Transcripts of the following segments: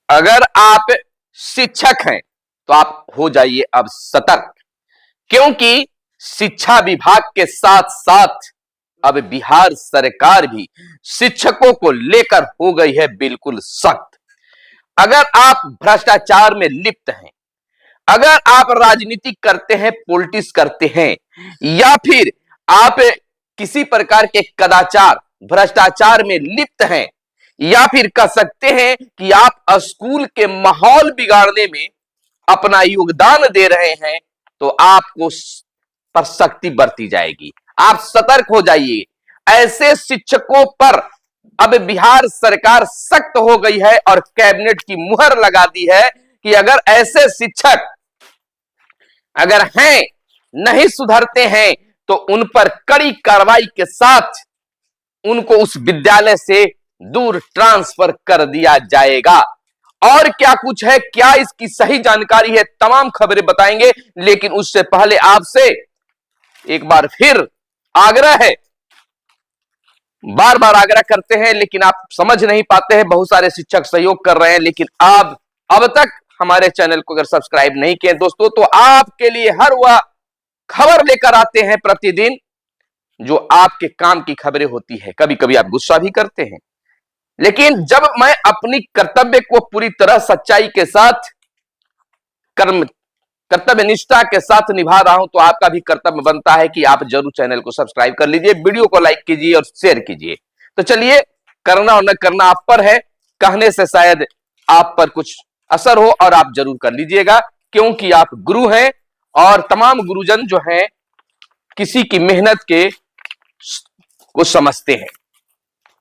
अगर आप शिक्षक हैं तो आप हो जाइए अब सतर्क, क्योंकि शिक्षा विभाग के साथ साथ अब बिहार सरकार भी शिक्षकों को लेकर हो गई है बिल्कुल सख्त। अगर आप भ्रष्टाचार में लिप्त हैं, अगर आप राजनीति करते हैं, पॉलिटिक्स करते हैं, या फिर आप किसी प्रकार के कदाचार भ्रष्टाचार में लिप्त हैं, या फिर कह सकते हैं कि आप स्कूल के माहौल बिगाड़ने में अपना योगदान दे रहे हैं, तो आपको पर सख्ती बरती जाएगी। आप सतर्क हो जाइए। ऐसे शिक्षकों पर अब बिहार सरकार सख्त हो गई है और कैबिनेट की मुहर लगा दी है कि अगर ऐसे शिक्षक अगर हैं, नहीं सुधरते हैं, तो उन पर कड़ी कार्रवाई के साथ उनको उस विद्यालय से दूर ट्रांसफर कर दिया जाएगा। और क्या कुछ है, क्या इसकी सही जानकारी है, तमाम खबरें बताएंगे। लेकिन उससे पहले आपसे एक बार फिर आग्रह है, बार बार आग्रह करते हैं लेकिन आप समझ नहीं पाते हैं। बहुत सारे शिक्षक सहयोग कर रहे हैं, लेकिन आप अब तक हमारे चैनल को अगर सब्सक्राइब नहीं किए दोस्तों, तो आपके लिए हर वह खबर लेकर आते हैं प्रतिदिन जो आपके काम की खबरें होती है। कभी कभी आप गुस्सा भी करते हैं, लेकिन जब मैं अपनी कर्तव्य को पूरी तरह सच्चाई के साथ कर्तव्य निष्ठा के साथ निभा रहा हूं, तो आपका भी कर्तव्य बनता है कि आप जरूर चैनल को सब्सक्राइब कर लीजिए, वीडियो को लाइक कीजिए और शेयर कीजिए। तो चलिए, करना और न करना आप पर है, कहने से शायद आप पर कुछ असर हो और आप जरूर कर लीजिएगा, क्योंकि आप गुरु हैं और तमाम गुरुजन जो हैं किसी की मेहनत को समझते हैं।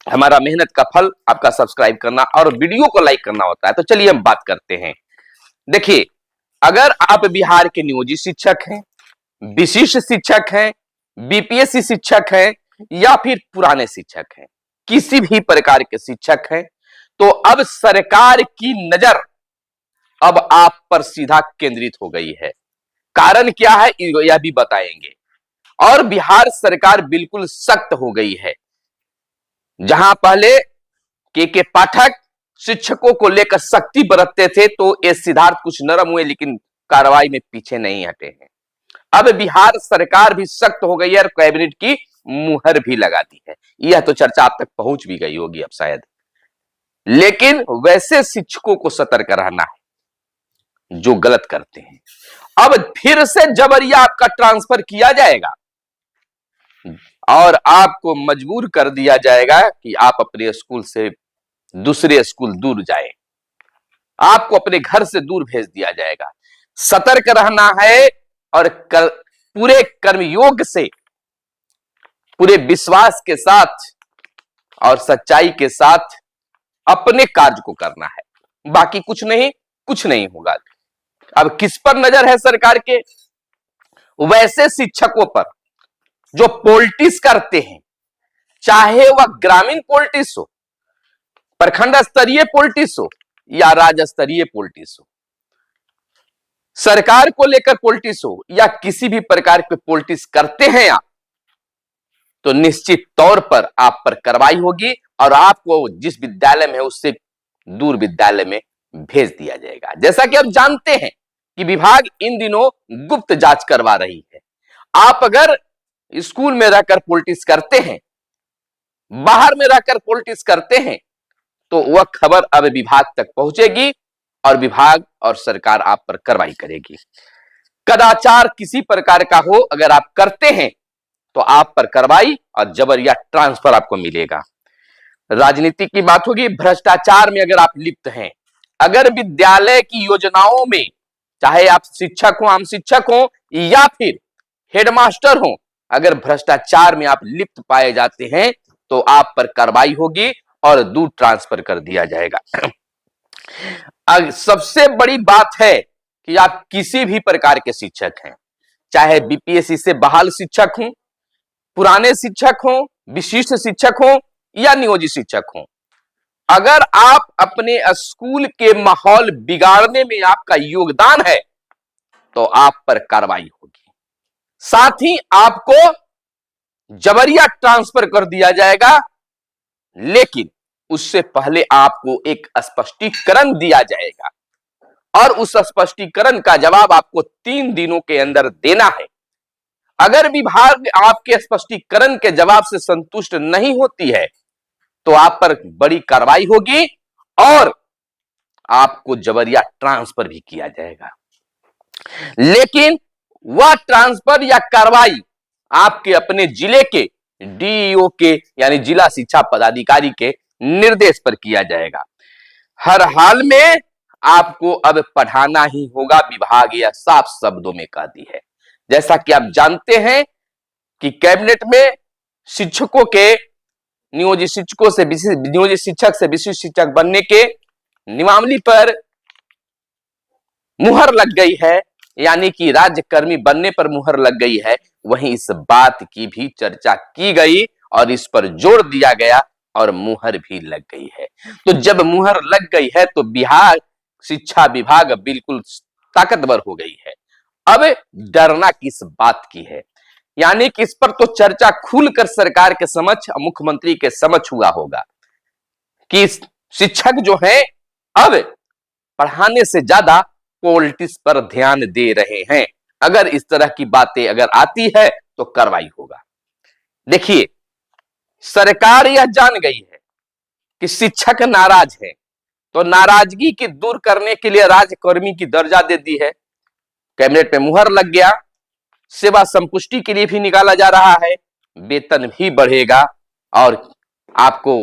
हमारा मेहनत का फल आपका सब्सक्राइब करना और वीडियो को लाइक करना होता है। तो चलिए हम बात करते हैं। देखिए, अगर आप बिहार के नियोजित शिक्षक हैं, विशिष्ट शिक्षक हैं, बीपीएससी शिक्षक हैं, या फिर पुराने शिक्षक हैं, किसी भी प्रकार के शिक्षक हैं, तो अब सरकार की नजर अब आप पर सीधा केंद्रित हो गई है। कारण क्या है यह भी बताएंगे। और बिहार सरकार बिल्कुल सख्त हो गई है। जहां पहले के पाठक शिक्षकों को लेकर सख्ती बरतते थे, तो ये सिद्धार्थ कुछ नरम हुए, लेकिन कार्रवाई में पीछे नहीं हटे हैं। अब बिहार सरकार भी सख्त हो गई है और कैबिनेट की मुहर भी लगा दी है। यह तो चर्चा आप तक पहुंच भी गई होगी अब शायद। लेकिन वैसे शिक्षकों को सतर्क रहना है जो गलत करते हैं। अब फिर से जबरिया आपका ट्रांसफर किया जाएगा और आपको मजबूर कर दिया जाएगा कि आप अपने स्कूल से दूसरे स्कूल दूर जाएं। आपको अपने घर से दूर भेज दिया जाएगा। सतर्क रहना है और पूरे कर्मयोग से, पूरे विश्वास के साथ और सच्चाई के साथ अपने कार्य को करना है। बाकी कुछ नहीं होगा। अब किस पर नजर है सरकार के? वैसे शिक्षकों पर जो पॉलिटिक्स करते हैं, चाहे वह ग्रामीण पॉलिटिक्स हो, प्रखंड स्तरीय पॉलिटिक्स हो या राज्य स्तरीय पॉलिटिक्स हो, सरकार को लेकर पॉलिटिक्स हो या किसी भी प्रकार के पॉलिटिक्स करते हैं आप, तो निश्चित तौर पर आप पर कार्रवाई होगी और आपको जिस विद्यालय में है उससे दूर विद्यालय में भेज दिया जाएगा। जैसा कि आप जानते हैं कि विभाग इन दिनों गुप्त जांच करवा रही है। आप अगर स्कूल में रहकर पॉलिटिक्स करते हैं, बाहर में रहकर पॉलिटिक्स करते हैं, तो वह खबर अब विभाग तक पहुंचेगी और विभाग और सरकार आप पर कार्रवाई करेगी। कदाचार किसी प्रकार का हो, अगर आप करते हैं तो आप पर कार्रवाई और जबरिया ट्रांसफर आपको मिलेगा। राजनीति की बात होगी, भ्रष्टाचार में अगर आप लिप्त हैं, अगर विद्यालय की योजनाओं में, चाहे आप शिक्षक हो, आम शिक्षक हो या फिर हेडमास्टर हो, अगर भ्रष्टाचार में आप लिप्त पाए जाते हैं तो आप पर कार्रवाई होगी और दूर ट्रांसफर कर दिया जाएगा। सबसे बड़ी बात है कि आप किसी भी प्रकार के शिक्षक हैं, चाहे बीपीएससी से बहाल शिक्षक हो, पुराने शिक्षक हो, विशिष्ट शिक्षक हो या नियोजित शिक्षक हो, अगर आप अपने स्कूल के माहौल बिगाड़ने में आपका योगदान है तो आप पर कार्रवाई होगी। साथ ही आपको जबरिया ट्रांसफर कर दिया जाएगा। लेकिन उससे पहले आपको एक स्पष्टीकरण दिया जाएगा और उस स्पष्टीकरण का जवाब आपको 3 दिनों के अंदर देना है। अगर विभाग आपके स्पष्टीकरण के जवाब से संतुष्ट नहीं होती है तो आप पर बड़ी कार्रवाई होगी और आपको जबरिया ट्रांसफर भी किया जाएगा। लेकिन वह ट्रांसफर या कार्रवाई आपके अपने जिले के डीईओ के यानी जिला शिक्षा पदाधिकारी के निर्देश पर किया जाएगा। हर हाल में आपको अब पढ़ाना ही होगा, विभाग यह साफ शब्दों में कहती है। जैसा कि आप जानते हैं कि कैबिनेट में शिक्षकों के नियोजित शिक्षक से विशिष्ट शिक्षक बनने के नियमावली पर मुहर लग गई है, यानी कि राज्यकर्मी बनने पर मुहर लग गई है। वहीं इस बात की भी चर्चा की गई और इस पर जोर दिया गया और मुहर भी लग गई है। तो जब मुहर लग गई है तो बिहार शिक्षा विभाग बिल्कुल ताकतवर हो गई है। अब डरना किस बात की है, यानी कि इस पर तो चर्चा खुलकर सरकार के समक्ष, मुख्यमंत्री के समक्ष हुआ होगा कि शिक्षक जो है अब पढ़ाने से ज्यादा पॉलिटिक्स पर ध्यान दे रहे हैं। अगर इस तरह की बातें अगर आती है तो कार्रवाई होगा। देखिए, सरकार यह जान गई है कि शिक्षक नाराज है, तो नाराजगी की दूर करने के लिए राज्यकर्मी की दर्जा दे दी है। कैबिनेट में मुहर लग गया, सेवा संपुष्टि के लिए भी निकाला जा रहा है, वेतन भी बढ़ेगा और आपको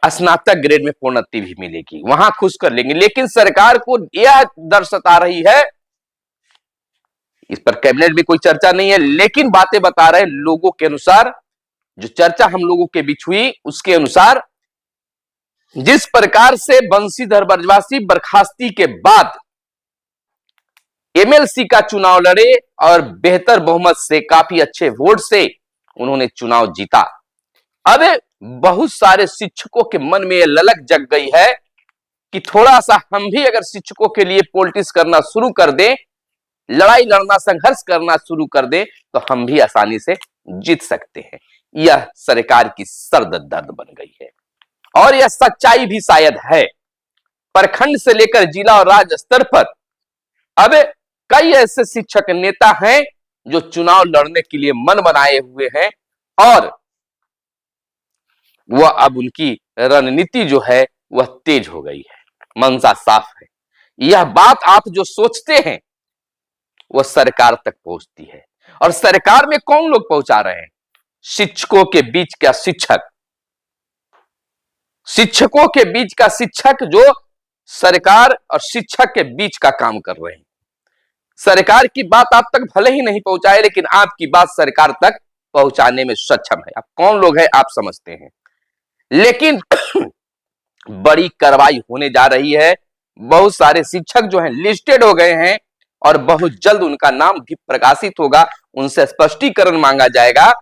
स्नातक ग्रेड में प्रोन्नति भी मिलेगी, वहां खुश कर लेंगे। लेकिन सरकार को यह डर सता रही है, इस पर कैबिनेट में कोई चर्चा नहीं है, लेकिन बातें बता रहे लोगों के अनुसार, जो चर्चा हम लोगों के बीच हुई उसके अनुसार, जिस प्रकार से बंशीधर ब्रजवासी बर्खास्ती के बाद एमएलसी का चुनाव लड़े और बेहतर बहुमत से, काफी अच्छे वोट से उन्होंने चुनाव जीता। अब बहुत सारे शिक्षकों के मन में यह ललक जग गई है कि थोड़ा सा हम भी अगर शिक्षकों के लिए पॉलिटिक्स करना शुरू कर दें, लड़ाई लड़ना, संघर्ष करना शुरू कर दें, तो हम भी आसानी से जीत सकते हैं। यह सरकार की सर्द दर्द बन गई है और यह सच्चाई भी शायद है। प्रखंड से लेकर जिला और राज्य स्तर पर अब कई ऐसे शिक्षक नेता हैं जो चुनाव लड़ने के लिए मन बनाए हुए हैं और वह अब उनकी रणनीति जो है वह तेज हो गई है, मंशा साफ है। यह बात आप जो सोचते हैं वह सरकार तक पहुंचती है। और सरकार में कौन लोग पहुंचा रहे हैं? शिक्षकों के बीच का शिक्षक, शिक्षकों के बीच का शिक्षक जो सरकार और शिक्षक के बीच का काम कर रहे हैं। सरकार की बात आप तक भले ही नहीं पहुंचाए, लेकिन आपकी बात सरकार तक पहुंचाने में सक्षम है। आप कौन लोग हैं आप समझते हैं, लेकिन बड़ी कार्रवाई होने जा रही है। बहुत सारे शिक्षक जो हैं लिस्टेड हो गए हैं और बहुत जल्द उनका नाम भी प्रकाशित होगा, उनसे स्पष्टीकरण मांगा जाएगा,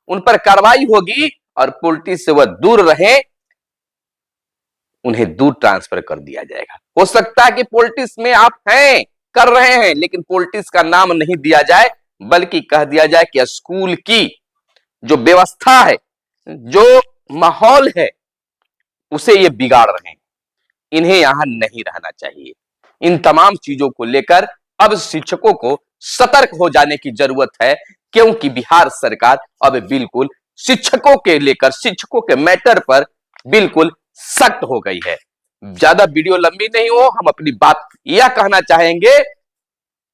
उन पर कार्रवाई होगी और पॉलिटिक्स से वह दूर रहे, उन्हें दूर ट्रांसफर कर दिया जाएगा। हो सकता है कि पॉलिटिक्स में आप हैं, कर रहे हैं, लेकिन पॉलिटिक्स का नाम नहीं दिया जाए, बल्कि कह दिया जाए कि स्कूल की जो व्यवस्था है, जो माहौल है, उसे ये बिगाड़ रहे हैं, इन्हें यहां नहीं रहना चाहिए। इन तमाम चीजों को लेकर अब शिक्षकों को सतर्क हो जाने की जरूरत है, क्योंकि बिहार सरकार अब बिल्कुल शिक्षकों के लेकर, शिक्षकों के मैटर पर बिल्कुल सख्त हो गई है। ज्यादा वीडियो लंबी नहीं हो, हम अपनी बात यह कहना चाहेंगे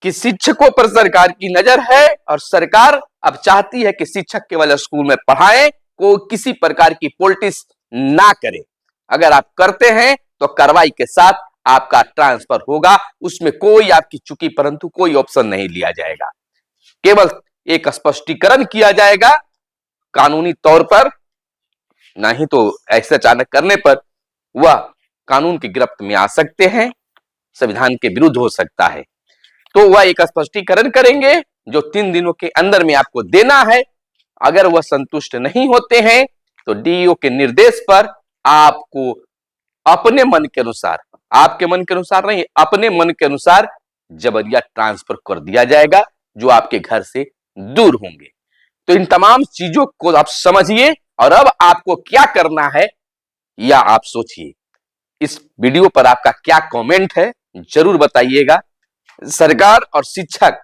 कि शिक्षकों पर सरकार की नजर है और सरकार अब चाहती है कि शिक्षक केवल स्कूल में पढ़ाएं, को किसी प्रकार की पॉलिटिक्स ना करे। अगर आप करते हैं तो कार्रवाई के साथ आपका ट्रांसफर होगा, उसमें कोई आपकी चुकी परंतु कोई ऑप्शन नहीं लिया जाएगा, केवल एक स्पष्टीकरण किया जाएगा कानूनी तौर पर, नहीं तो ऐसे अचानक करने पर वह कानून की गिरफ्त में आ सकते हैं, संविधान के विरुद्ध हो सकता है। तो वह एक स्पष्टीकरण करेंगे जो 3 दिनों के अंदर में आपको देना है। अगर वह संतुष्ट नहीं होते हैं तो डीईओ के निर्देश पर आपको अपने मन के अनुसार, आपके मन के अनुसार नहीं, अपने मन के अनुसार जबरिया ट्रांसफर कर दिया जाएगा, जो आपके घर से दूर होंगे। तो इन तमाम चीजों को आप समझिए और अब आपको क्या करना है या आप सोचिए। इस वीडियो पर आपका क्या कमेंट है जरूर बताइएगा। सरकार और शिक्षक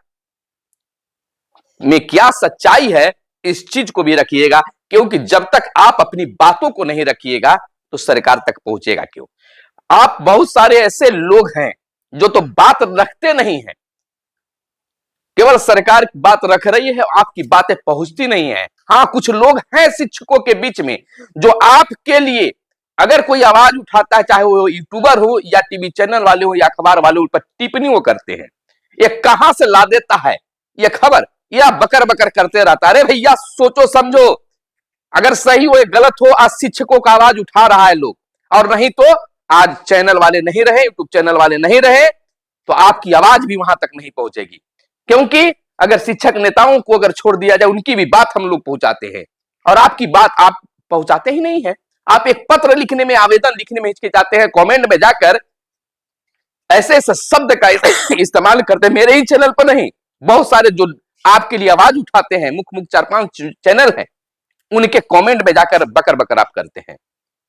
में क्या सच्चाई है इस चीज को भी रखिएगा, क्योंकि जब तक आप अपनी बातों को नहीं रखिएगा तो सरकार तक पहुंचेगा क्यों। आप बहुत सारे ऐसे लोग हैं जो तो बात रखते नहीं है, केवल सरकार की बात रख रही है, आपकी बातें पहुंचती नहीं है। हाँ, कुछ लोग हैं शिक्षकों के बीच में जो आपके लिए अगर कोई आवाज उठाता है, चाहे वो यूट्यूबर हो या टीवी चैनल वाले हो या अखबार वाले, उन पर टिप्पणी वो करते हैं। ये कहां से ला देता है ये खबर, या बकर बकर करते रहता है। अरे भैया सोचो समझो, अगर सही हो गलत हो, आज शिक्षकों का आवाज उठा रहा है लोग, और नहीं तो आज चैनल वाले नहीं रहे, यूट्यूब चैनल वाले नहीं रहे, तो आपकी आवाज भी वहां तक नहीं पहुंचेगी। क्योंकि अगर शिक्षक नेताओं को अगर छोड़ दिया जाए, उनकी भी बात हम लोग पहुंचाते हैं, और आपकी बात आप पहुंचाते ही नहीं है। आप एक पत्र लिखने में, आवेदन लिखने में हिचकिचाते हैं, कमेंट में जाकर ऐसे ऐसे शब्द का इस्तेमाल करते हैं। मेरे ही चैनल पर नहीं, बहुत सारे जो आपके लिए आवाज उठाते हैं, मुख्य 4-5 चैनल हैं, उनके कमेंट में जाकर बकर बकर आप करते हैं।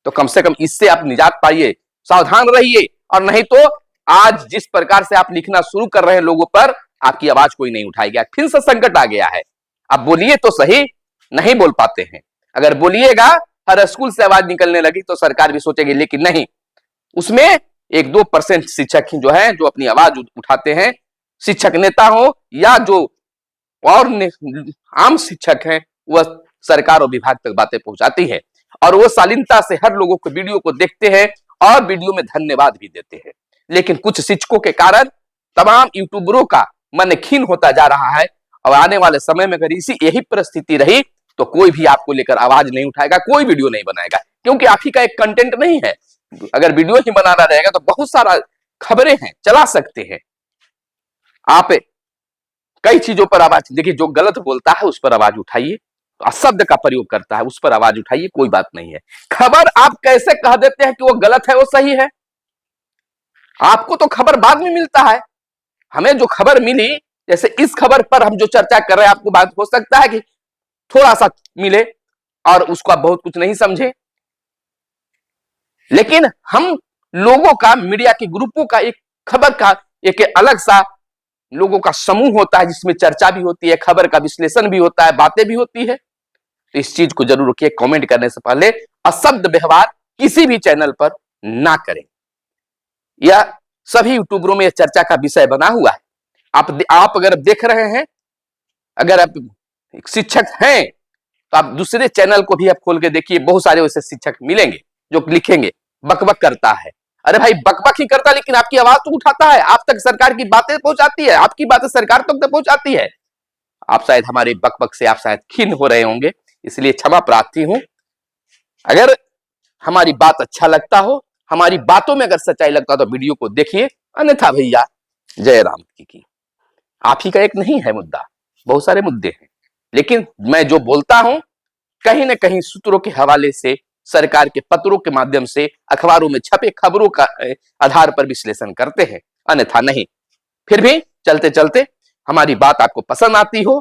तो कम से कम इससे आप निजात पाइए, सावधान रहिए। और नहीं तो आज जिस प्रकार से आप लिखना शुरू कर रहे हैं लोगों पर, आपकी आवाज कोई नहीं उठाएगा। फिर से संकट आ गया है। आप बोलिए तो सही, नहीं बोल पाते हैं। अगर बोलिएगा, हर स्कूल से आवाज निकलने लगी तो सरकार भी सोचेगी, लेकिन नहीं, उसमें 1-2% शिक्षक ही जो है जो अपनी आवाज उठाते हैं। शिक्षक नेता हो या जो और आम शिक्षक हैं, वह सरकार और विभाग तक बातें पहुंचाती है, और वो शालीनता से हर लोगों को वीडियो को देखते हैं और वीडियो में धन्यवाद भी देते हैं। लेकिन कुछ शिक्षकों के कारण तमाम यूट्यूबरों का मन खीन होता जा रहा है, और आने वाले समय में अगर यही परिस्थिति रही तो कोई भी आपको लेकर आवाज नहीं उठाएगा, कोई वीडियो नहीं बनाएगा, क्योंकि आप ही का एक कंटेंट नहीं है। अगर वीडियो ही बनाना रहेगा तो बहुत सारा खबरें हैं, चला सकते हैं आप। कई चीजों पर आवाज, देखिए, जो गलत बोलता है उस पर आवाज उठाइए, अशब्द का प्रयोग करता है उस पर आवाज उठाइए, कोई बात नहीं है। खबर आप कैसे कह देते हैं कि वो गलत है वो सही है? आपको तो खबर बाद में मिलता है। हमें जो खबर मिली, जैसे इस खबर पर हम जो चर्चा कर रहे हैं, आपको बात हो सकता है कि थोड़ा सा मिले और उसको आप बहुत कुछ नहीं समझे, लेकिन हम लोगों का, मीडिया के ग्रुपों का एक खबर का एक अलग सा लोगों का समूह होता है, जिसमें चर्चा भी होती है, खबर का विश्लेषण भी होता है, बातें भी होती है। तो इस चीज को जरूर रखिए, कमेंट करने से पहले अशब्द व्यवहार किसी भी चैनल पर ना करें। यह सभी यूट्यूबरों में चर्चा का विषय बना हुआ है। आप अगर देख रहे हैं, अगर आप शिक्षक हैं तो आप दूसरे चैनल को भी आप खोल के देखिए, बहुत सारे वैसे शिक्षक मिलेंगे जो लिखेंगे बकबक करता है। अरे भाई, बकबक ही करता, लेकिन आपकी आवाज तो उठाता है, आप तक सरकार की बातें पहुंचाती है, आपकी बातें सरकार तक पहुंचाती है। आप शायद हमारे बकबक से आप शायद खिन्न हो रहे होंगे, इसलिए क्षमा प्रार्थी हूं। अगर हमारी बात अच्छा लगता हो, हमारी बातों में अगर सच्चाई लगता हो तो वीडियो को देखिए, अन्यथा भैया जय राम की। आप ही का एक नहीं है मुद्दा, बहुत सारे मुद्दे हैं, लेकिन मैं जो बोलता हूं कहीं ना कहीं सूत्रों के हवाले से, सरकार के पत्रों के माध्यम से, अखबारों में छपे खबरों का आधार पर विश्लेषण करते हैं, अन्यथा नहीं। फिर भी चलते चलते हमारी बात आपको पसंद आती हो,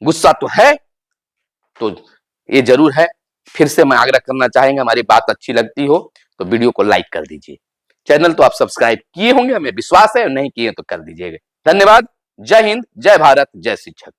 गुस्सा तो है, तो ये जरूर है, फिर से मैं आग्रह करना चाहेंगे, हमारी बात अच्छी लगती हो तो वीडियो को लाइक कर दीजिए। चैनल तो आप सब्सक्राइब किए होंगे, हमें विश्वास है, नहीं किए तो कर दीजिएगा। धन्यवाद। जय हिंद, जय भारत, जय शिक्षक।